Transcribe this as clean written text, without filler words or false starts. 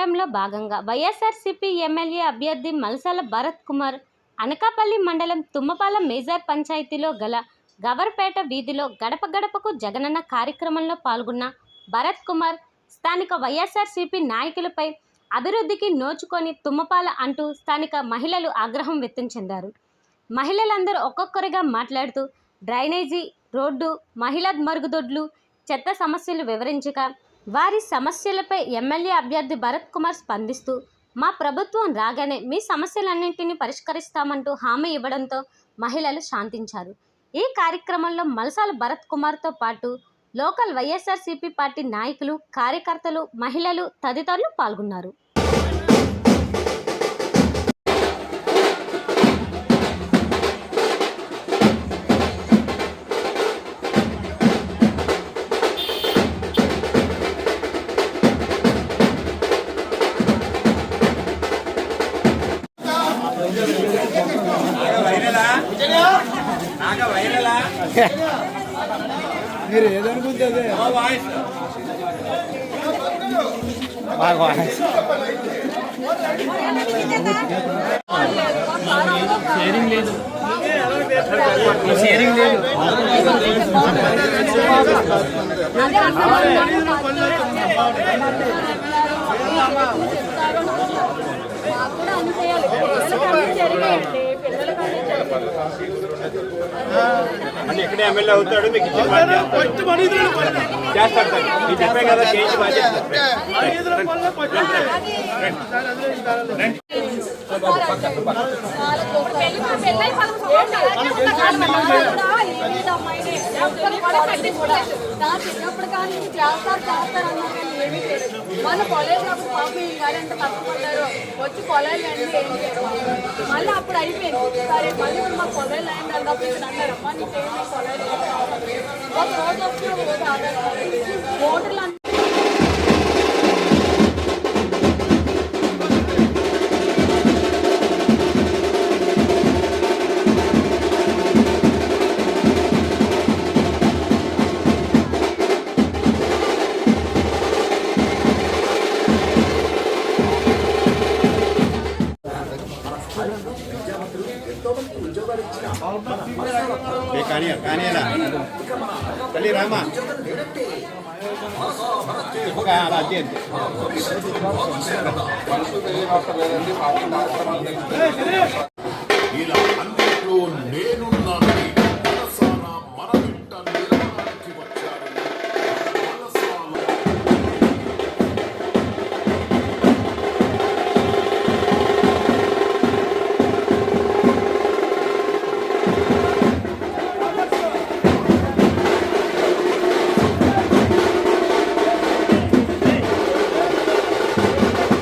ప్రచారంలో భాగంగా వైఎస్ఆర్సీపీ ఎమ్మెల్యే అభ్యర్థి మల్సాల భరత్ కుమార్ అనకాపల్లి మండలం తుమ్మపాలెం మేజర్ పంచాయతీలో గల గవర్పేట వీధిలో గడప గడపకు జగనన్న కార్యక్రమంలో పాల్గొన్న భరత్ కుమార్ స్థానిక వైఎస్ఆర్సీపీ నాయకులపై అభివృద్ధికి నోచుకొని తుమ్మపాల అంటూ స్థానిక మహిళలు ఆగ్రహం వ్యక్తం చెందారు. మహిళలందరూ ఒక్కొక్కరిగా మాట్లాడుతూ డ్రైనేజీ, రోడ్డు, మహిళా మరుగుదొడ్లు, చెత్త సమస్యలు వివరించగా వారి సమస్యలపై ఎమ్మెల్యే అభ్యర్థి భరత్ కుమార్ స్పందిస్తూ మా ప్రభుత్వం రాగానే మీ సమస్యలన్నింటినీ పరిష్కరిస్తామంటూ హామీ ఇవ్వడంతో మహిళలు శాంతించారు. ఈ కార్యక్రమంలో మల్సాల భరత్ కుమార్తో పాటు లోకల్ వైఎస్ఆర్సీపీ పార్టీ నాయకులు, కార్యకర్తలు, మహిళలు తదితరులు పాల్గొన్నారు. మీరు ఏదనుకుంటుంది షేరింగ్ లేదు, షేరింగ్ లేదు. అని ఎక్కడే ఎమ్మెల్యే అవుతాడు, మీకు చేస్తాడు సార్. మీకు చెప్పే కదా చేయించి చిన్నప్పుడు కానీ చేస్తారు మన కాలేజ్ అప్పుడు పాపం గారు ఎంత కష్టపడ్డారు, వచ్చి కాలేజ్ అయింది ఏం చేయరు. మళ్ళీ అప్పుడు అయిపోయింది. సరే మళ్ళీ ఇప్పుడు మాకు కాలేజ్ అయింది అన్నప్పుడు ఇక్కడ అన్నారమ్మా నీకేమి కాలేజ్ ఒక రోజు వచ్చి రోజు ఆధార్ ఓటర్లు కానీరా తల్లి రామా ఇలా అన్నిట్లో నేనున్నాను.